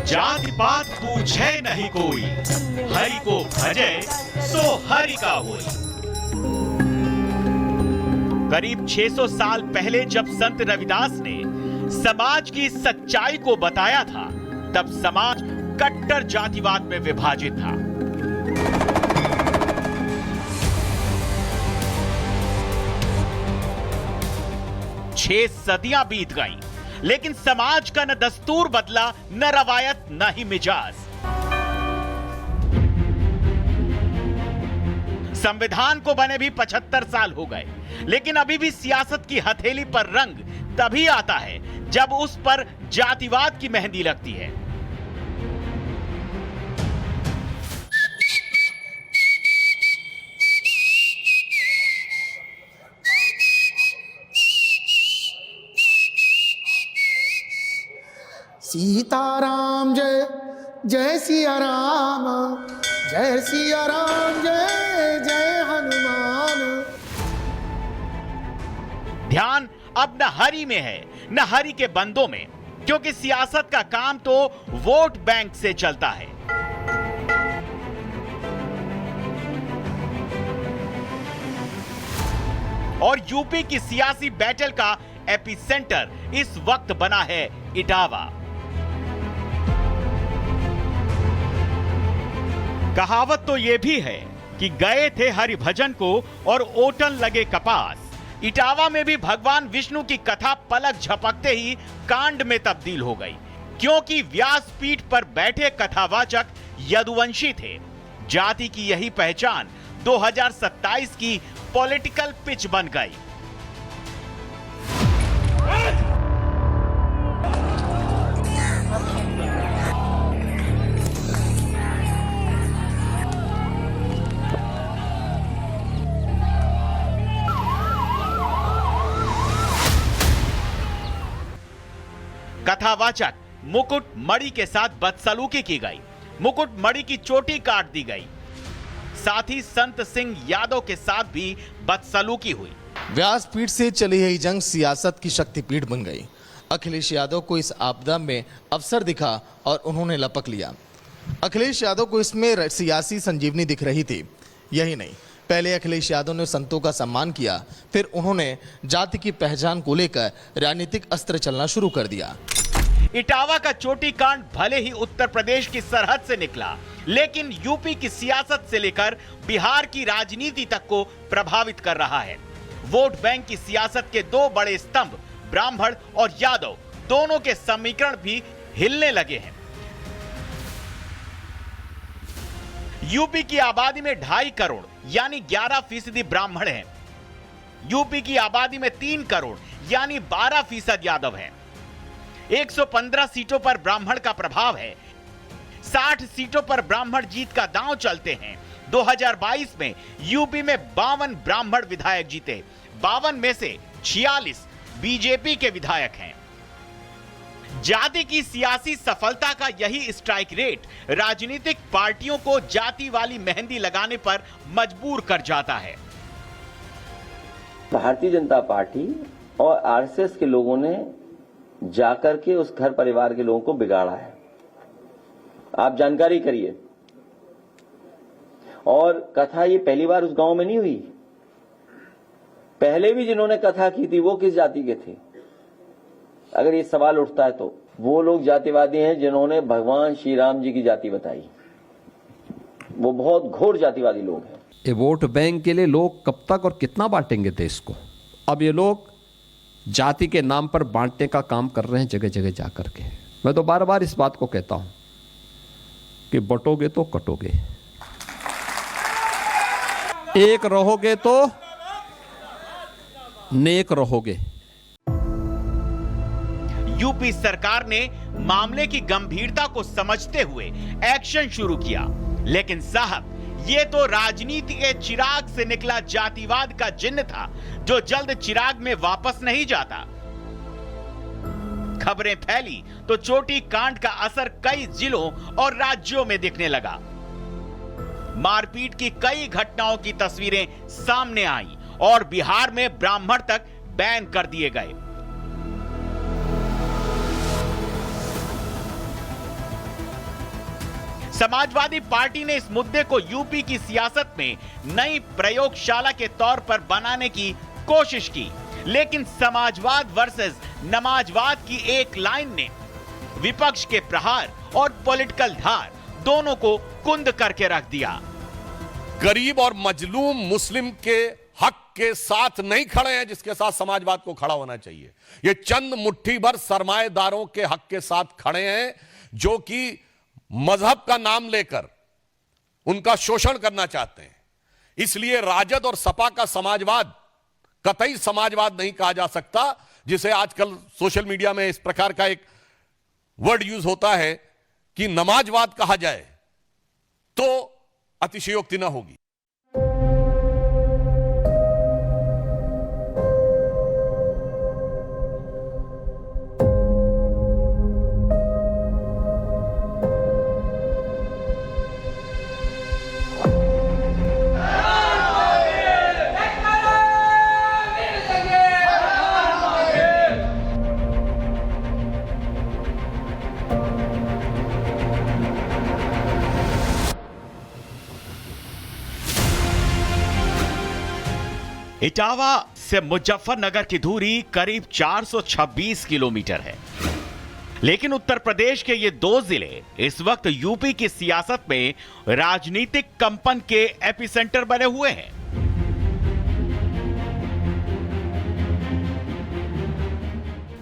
जाति पात पूछे नहीं कोई, हरि को भजे सो हरि का होई। करीब 600 साल पहले जब संत रविदास ने समाज की सच्चाई को बताया था, तब समाज कट्टर जातिवाद में विभाजित था। छह सदियां बीत गईं, लेकिन समाज का न दस्तूर बदला, न रवायत, न ही मिजाज। संविधान को बने भी 75 साल हो गए, लेकिन अभी भी सियासत की हथेली पर रंग तभी आता है जब उस पर जातिवाद की मेहंदी लगती है। सीताराम जय जय सिया राम, जय सिया राम जय जय हनुमान। ध्यान अब न हरि में है न हरि के बंदों में, क्योंकि सियासत का काम तो वोट बैंक से चलता है। और यूपी की सियासी बैटल का एपिसेंटर इस वक्त बना है इटावा। कहावत तो यह भी है कि गए थे हरि भजन को और ओटन लगे कपास। इटावा में भी भगवान विष्णु की कथा पलक झपकते ही कांड में तब्दील हो गई, क्योंकि व्यासपीठ पर बैठे कथावाचक यदुवंशी थे। जाति की यही पहचान 2027 की पॉलिटिकल पिच बन गई। कथावाचक मुकुट मणि के साथ बदसलूकी की गई, मुकुट मणि की चोटी काट दी गई। साथ ही संत सिंह यादव के साथ भी बदसलूकी हुई। व्यासपीठ से चली यही जंग सियासत की शक्तिपीठ बन गई। अखिलेश यादव को इस आपदा में अवसर दिखा और उन्होंने लपक लिया। अखिलेश यादव को इसमें सियासी संजीवनी दिख रही थी। यही नहीं, पहले अखिलेश यादव ने संतों का सम्मान किया, फिर उन्होंने जाति की पहचान को लेकर राजनीतिक अस्त्र चलना शुरू कर दिया। इटावा का चोटी कांड भले ही उत्तर प्रदेश की सरहद से निकला, लेकिन यूपी की सियासत से लेकर बिहार की राजनीति तक को प्रभावित कर रहा है। वोट बैंक की सियासत के दो बड़े स्तंभ ब्राह्मण और यादव, दोनों के समीकरण भी हिलने लगे हैं। यूपी की आबादी में 2.5 करोड़ यानी 11% ब्राह्मण हैं। यूपी की आबादी में 3 करोड़ यानी 12% यादव हैं। 115 सीटों पर ब्राह्मण का प्रभाव है। 60 सीटों पर ब्राह्मण जीत का दांव चलते हैं। 2022 में यूपी में 52 ब्राह्मण विधायक जीते। 52 में से 46 बीजेपी के विधायक हैं। जाति की सियासी सफलता का यही स्ट्राइक रेट राजनीतिक पार्टियों को जाति वाली मेहंदी लगाने पर मजबूर कर जाता है। भारतीय जनता पार्टी और आरएसएस के लोगों ने जाकर के उस घर परिवार के लोगों को बिगाड़ा है। आप जानकारी करिए। और कथा ये पहली बार उस गांव में नहीं हुई। पहले भी जिन्होंने कथा की थी वो किस जाति के थे? अगर ये सवाल उठता है तो वो लोग जातिवादी हैं जिन्होंने भगवान श्री राम जी की जाति बताई। वो बहुत घोर जातिवादी लोग हैं। ये वोट बैंक के लिए लोग कब तक और कितना बांटेंगे देश को? अब ये लोग जाति के नाम पर बांटने का काम कर रहे हैं जगह जगह जाकर के। मैं तो बार बार इस बात को कहता हूं कि बटोगे तो कटोगे, एक रहोगे तो नेक रहोगे। यूपी सरकार ने मामले की गंभीरता को समझते हुए एक्शन शुरू किया, लेकिन साहब ये तो राजनीति के चिराग से निकला जातिवाद का जिन्न था, जो जल्द चिराग में वापस नहीं जाता। खबरें फैली तो चोटी कांड का असर कई जिलों और राज्यों में दिखने लगा। मारपीट की कई घटनाओं की तस्वीरें सामने आई और बिहार में ब्राह्मण तक बैन कर दिए गए। समाजवादी पार्टी ने इस मुद्दे को यूपी की सियासत में नई प्रयोगशाला के तौर पर बनाने की कोशिश की, लेकिन समाजवाद वर्सेस नमाजवाद की एक लाइन ने विपक्ष के प्रहार और पॉलिटिकल धार दोनों को कुंद करके रख दिया। गरीब और मजलूम मुस्लिम के हक के साथ नहीं खड़े हैं, जिसके साथ समाजवाद को खड़ा होना चाहिए। ये चंद मुट्ठी भर सरमाएदारों के हक के साथ खड़े हैं, जो कि मजहब का नाम लेकर उनका शोषण करना चाहते हैं। इसलिए राजद और सपा का समाजवाद कतई समाजवाद नहीं कहा जा सकता, जिसे आजकल सोशल मीडिया में इस प्रकार का एक वर्ड यूज होता है कि नमाजवाद कहा जाए तो अतिशयोक्ति न होगी। इटावा से मुजफ्फरनगर की दूरी करीब 426 किलोमीटर है, लेकिन उत्तर प्रदेश के ये दो जिले इस वक्त यूपी की सियासत में राजनीतिक कंपन के एपिसेंटर बने हुए हैं।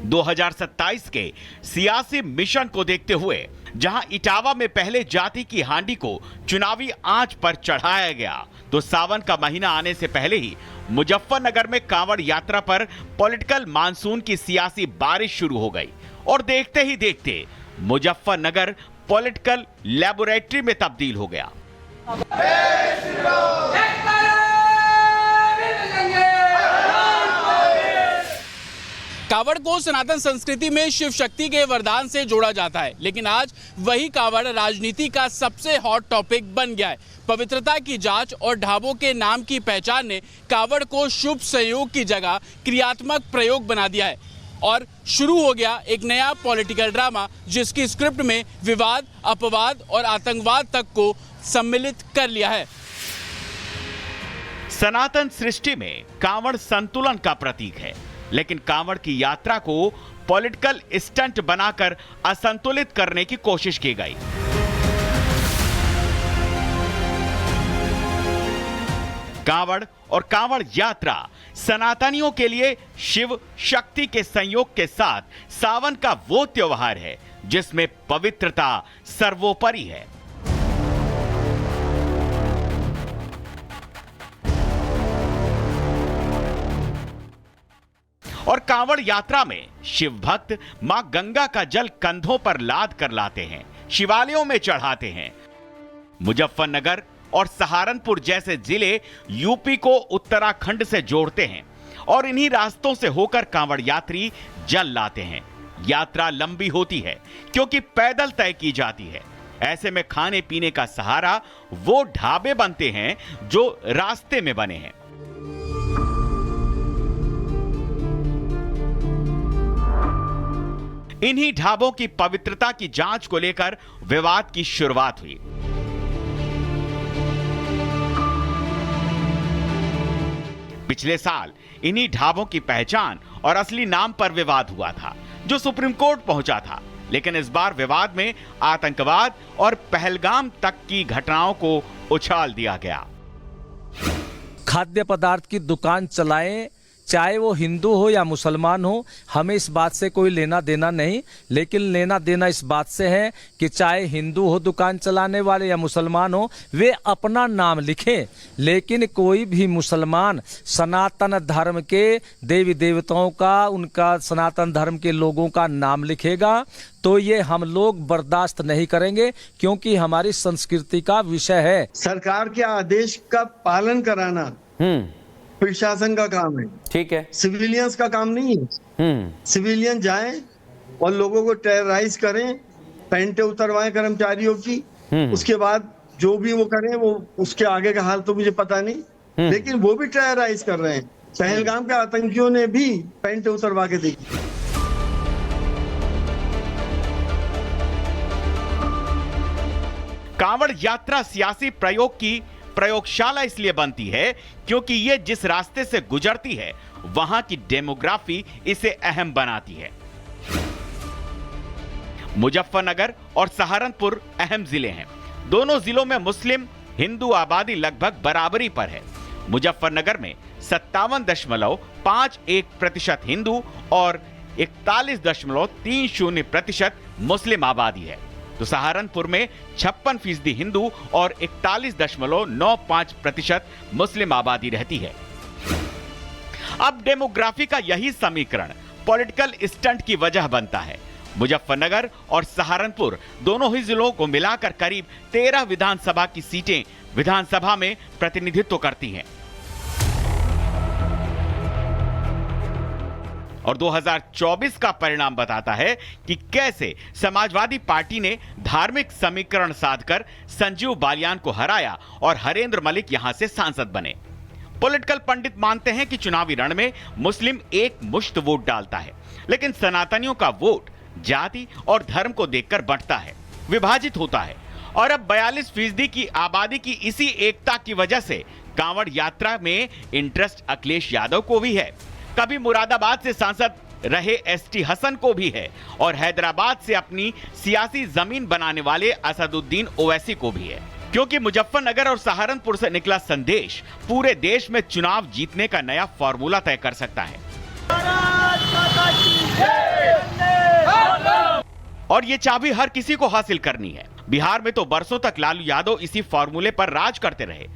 दो 2027 के सियासी मिशन को देखते हुए जहां इटावा में पहले जाति की हांडी को चुनावी आंच पर चढ़ाया गया, तो सावन का महीना आने से पहले ही मुजफ्फरनगर में कांवड़ यात्रा पर पॉलिटिकल मानसून की सियासी बारिश शुरू हो गई और देखते ही देखते मुजफ्फरनगर पॉलिटिकल लैबोरेटरी में तब्दील हो गया। कावड़ को सनातन संस्कृति में शिव शक्ति के वरदान से जोड़ा जाता है, लेकिन आज वही कावड़ राजनीति का सबसे हॉट टॉपिक बन गया है। पवित्रता की जांच और ढाबों के नाम की पहचान ने कावड़ को शुभ संयोग की जगह क्रियात्मक प्रयोग बना दिया है और शुरू हो गया एक नया पॉलिटिकल ड्रामा, जिसकी स्क्रिप्ट में विवाद, अपवाद और आतंकवाद तक को सम्मिलित कर लिया है। सनातन सृष्टि में कांवड़ संतुलन का प्रतीक है, लेकिन कांवड़ की यात्रा को पॉलिटिकल स्टंट बनाकर असंतुलित करने की कोशिश की गई। कांवड़ और कांवड़ यात्रा सनातनियों के लिए शिव शक्ति के संयोग के साथ सावन का वो त्योहार है जिसमें पवित्रता सर्वोपरि है। और कांवड़ यात्रा में शिव भक्त मां गंगा का जल कंधों पर लाद कर लाते हैं, शिवालयों में चढ़ाते हैं। मुजफ्फरनगर और सहारनपुर जैसे जिले यूपी को उत्तराखंड से जोड़ते हैं और इन्हीं रास्तों से होकर कांवड़ यात्री जल लाते हैं। यात्रा लंबी होती है क्योंकि पैदल तय की जाती है। ऐसे में खाने पीने का सहारा वो ढाबे बनते हैं जो रास्ते में बने हैं। इन्हीं ढाबों की पवित्रता की जांच को लेकर विवाद की शुरुआत हुई। पिछले साल इन्हीं ढाबों की पहचान और असली नाम पर विवाद हुआ था, जो सुप्रीम कोर्ट पहुंचा था। लेकिन इस बार विवाद में आतंकवाद और पहलगाम तक की घटनाओं को उछाल दिया गया। खाद्य पदार्थ की दुकान चलाएं, चाहे वो हिंदू हो या मुसलमान हो, हमें इस बात से कोई लेना देना नहीं, लेकिन लेना देना इस बात से है कि चाहे हिंदू हो दुकान चलाने वाले या मुसलमान हो, वे अपना नाम लिखें। लेकिन कोई भी मुसलमान सनातन धर्म के देवी देवताओं का, उनका सनातन धर्म के लोगों का नाम लिखेगा तो ये हम लोग बर्दाश्त नहीं करेंगे, क्योंकि हमारी संस्कृति का विषय है। सरकार के आदेश का पालन कराना प्रशासन का काम है, ठीक है, सिविलियंस का काम नहीं है। सिविलियन जाएं और लोगों को टेरराइज करें, पैंटे उतरवाएं कर्मचारियों की, उसके बाद जो भी वो करें, वो उसके आगे का हाल तो मुझे पता नहीं, लेकिन वो भी टेरराइज कर रहे हैं। पहलगाम के आतंकियों ने भी पैंटे उतरवा के देखी। कांवड़ यात्रा सियासी प्रयोग की प्रयोगशाला इसलिए बनती है क्योंकि ये जिस रास्ते से गुजरती है वहां की डेमोग्राफी इसे अहम बनाती है। मुजफ्फरनगर और सहारनपुर अहम जिले हैं। दोनों जिलों में मुस्लिम हिंदू आबादी लगभग बराबरी पर है। मुजफ्फरनगर में 57.51% हिंदू और 41.30% मुस्लिम आबादी है, तो सहारनपुर में 56% हिंदू और 41.95% मुस्लिम आबादी रहती है। अब डेमोग्राफी का यही समीकरण पॉलिटिकल स्टंट की वजह बनता है। मुजफ्फरनगर और सहारनपुर दोनों ही जिलों को मिलाकर करीब 13 विधानसभा की सीटें विधानसभा में प्रतिनिधित्व करती हैं और 2024 का परिणाम बताता है कि कैसे समाजवादी पार्टी ने धार्मिक समीकरण साधकर संजीव बालियान को हराया और हरेंद्र मलिक यहां से सांसद बने। पॉलिटिकल पंडित मानते हैं कि चुनावी रण में मुस्लिम एक मुश्त वोट डालता है, लेकिन सनातनियों का वोट जाति और धर्म को देखकर बढ़ता है, विभाजित होता है और अब 42% की आबादी की इसी एकता की वजह से कांवड़ यात्रा में इंटरेस्ट अखिलेश यादव को भी है। कभी मुरादाबाद से सांसद रहे एसटी हसन को भी है और हैदराबाद से अपनी सियासी जमीन बनाने वाले असदुद्दीन ओवैसी को भी है, क्योंकि मुजफ्फरनगर और सहारनपुर से निकला संदेश पूरे देश में चुनाव जीतने का नया फॉर्मूला तय कर सकता है। और ये चाबी हर किसी को हासिल करनी है। बिहार में तो बरसों तक लालू यादव इसी फॉर्मूले पर राज करते रहे,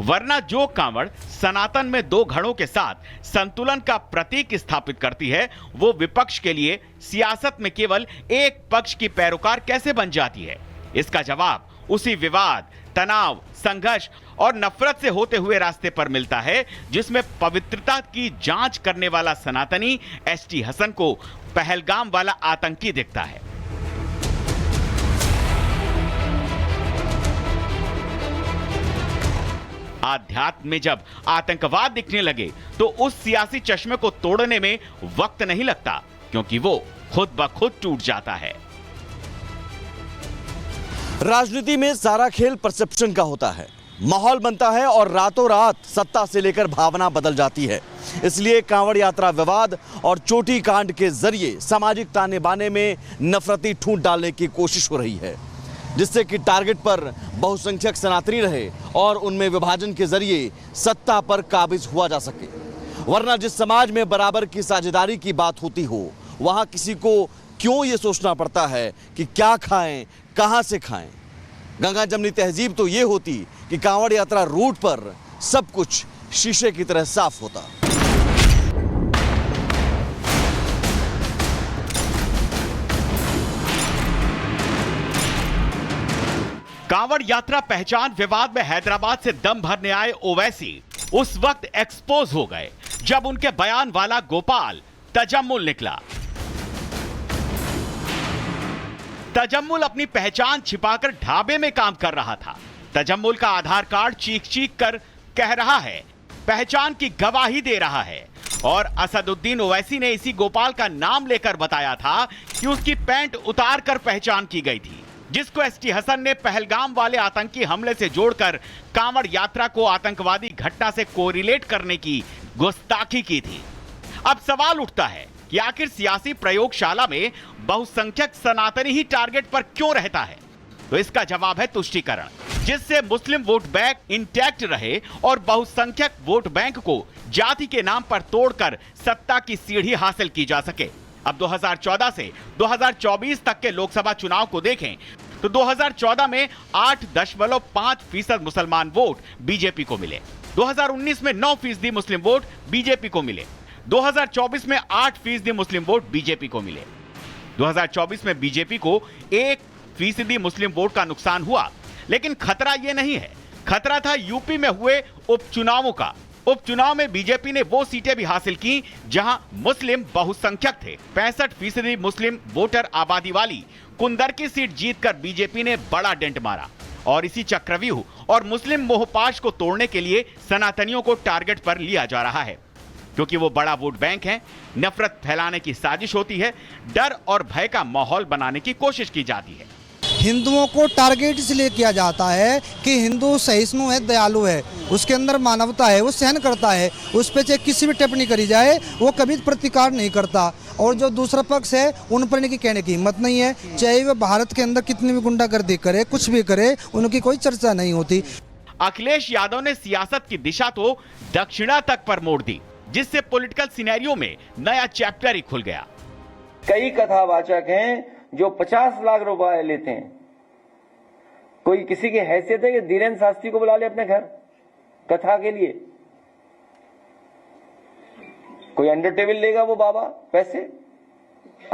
वरना जो कांवड़ सनातन में दो घड़ों के साथ संतुलन का प्रतीक स्थापित करती है, वो विपक्ष के लिए सियासत में केवल एक पक्ष की पैरोकार कैसे बन जाती है? इसका जवाब उसी विवाद, तनाव, संघर्ष और नफरत से होते हुए रास्ते पर मिलता है जिसमें पवित्रता की जांच करने वाला सनातनी एसटी हसन को पहलगाम वाला आतंकी दिखता है। आध्यात्म में जब आतंकवाद दिखने लगे तो उस सियासी चश्मे को तोड़ने में वक्त नहीं लगता, क्योंकि वो खुद ब खुद टूट जाता है। राजनीति में सारा खेल परसेप्शन का होता है। माहौल बनता है और रातों रात सत्ता से लेकर भावना बदल जाती है। इसलिए कांवड़ यात्रा विवाद और चोटी कांड के जरिए सामाजिक ताने बाने में नफरती ठूंठ डालने की कोशिश हो रही है, जिससे कि टारगेट पर बहुसंख्यक सनातनी रहे और उनमें विभाजन के जरिए सत्ता पर काबिज हुआ जा सके। वरना जिस समाज में बराबर की साझेदारी की बात होती हो, वहां किसी को क्यों ये सोचना पड़ता है कि क्या खाएं, कहां से खाएं। गंगा जमनी तहजीब तो ये होती कि कांवड़ यात्रा रूट पर सब कुछ शीशे की तरह साफ होता। कांवड़ यात्रा पहचान विवाद में हैदराबाद से दम भरने आए ओवैसी उस वक्त एक्सपोज हो गए जब उनके बयान वाला गोपाल तजम्मुल निकला। तजम्मुल अपनी पहचान छिपाकर ढाबे में काम कर रहा था। तजम्मुल का आधार कार्ड चीख चीख कर कह रहा है, पहचान की गवाही दे रहा है। और असदुद्दीन ओवैसी ने इसी गोपाल का नाम लेकर बताया था कि उसकी पैंट उतार कर पहचान की गई थी, जिसको एसटी हसन ने पहलगाम वाले आतंकी हमले से जोड़कर कांवड़ यात्रा को आतंकवादी घटना से कोरिलेट करने की गुस्ताखी की थी। अब सवाल उठता है कि आखिर सियासी प्रयोगशाला में बहुसंख्यक सनातनी ही टारगेट पर क्यों रहता है? तो इसका जवाब है तुष्टीकरण, जिससे मुस्लिम वोट बैंक इंटैक्ट रहे और बहुसंख्यक वोट बैंक को जाति के नाम पर तोड़कर सत्ता की सीढ़ी हासिल की जा सके। अब 2014 से 2024 तक के लोकसभा चुनाव को देखें तो 2014 में 8.5% मुसलमान वोट बीजेपी को मिले, 2019 में 9% मुस्लिम वोट बीजेपी को मिले, 2024 में 8% मुस्लिम वोट बीजेपी को मिले। 2024 में बीजेपी को 1% मुस्लिम वोट का नुकसान हुआ, लेकिन खतरा यह नहीं है, खतरा था यूपी में हुए उपचुनावों का। उपचुनाव में बीजेपी ने वो सीटें भी हासिल की जहां मुस्लिम बहुसंख्यक थे। 65% मुस्लिम वोटर आबादी वाली कुंदर की सीट जीतकर बीजेपी ने बड़ा डेंट मारा। और इसी चक्रव्यूह और मुस्लिम मोहपाश को तोड़ने के लिए सनातनियों को टारगेट पर लिया जा रहा है, क्योंकि वो बड़ा वोट बैंक है। नफरत फैलाने की साजिश होती है, डर और भय का माहौल बनाने की कोशिश की जाती है। हिंदुओं को टारगेट इसलिए किया जाता है कि हिंदू सहिष्णु है, दयालु है, उसके अंदर मानवता है, वो सहन करता है, उस पर चाहे किसी भी टिप्पणी करी जाए वो कभी प्रतिकार नहीं करता। और जो दूसरा पक्ष है उन पर इनकी कहने की हिम्मत नहीं है, चाहे वह भारत के अंदर कितनी भी गुंडागर्दी करे, कुछ भी करे, उनकी कोई चर्चा नहीं होती। अखिलेश यादव ने सियासत की दिशा तो दक्षिणा तक पर मोड़ दी, जिससे पॉलिटिकल सिनेरियो में नया चैप्टर ही खुल गया। कई कथावाचक हैं जो 50 लाख रुपए लेते हैं। कोई किसी की हैसियत है कि धीरेन्द्र शास्त्री को बुला ले अपने घर कथा के लिए? कोई अंडर टेबल लेगा वो बाबा पैसे?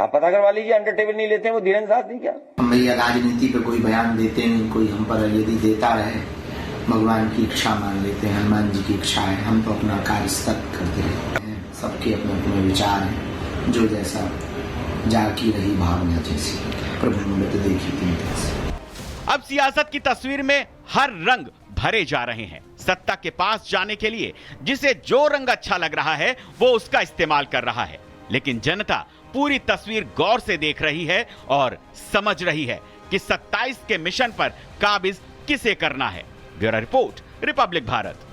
आप पता करवा लीजिए, अंडर टेबल नहीं लेते हैं वो धीरेन्द्र शास्त्री क्या? हम भैया राजनीति पे कोई बयान देते नहीं, कोई हम पर यदि देता रहे, भगवान की इच्छा मान लेते हैं, हनुमान जी की इच्छा है, हम तो अपना कार्य सतत करते रहते हैं। सबके अपने अपने विचार हैं, जो जैसा जाकी रही भावना जैसी, प्रभु ने तो देखी तीन तरह। अब सियासत की तस्वीर में हर रंग भरे जा रहे हैं। सत्ता के पास जाने के लिए जिसे जो रंग अच्छा लग रहा है वो उसका इस्तेमाल कर रहा है, लेकिन जनता पूरी तस्वीर गौर से देख रही है और समझ रही है कि 27 के मिशन पर काबिज किसे करना है। Bureau report, Republic Bharat.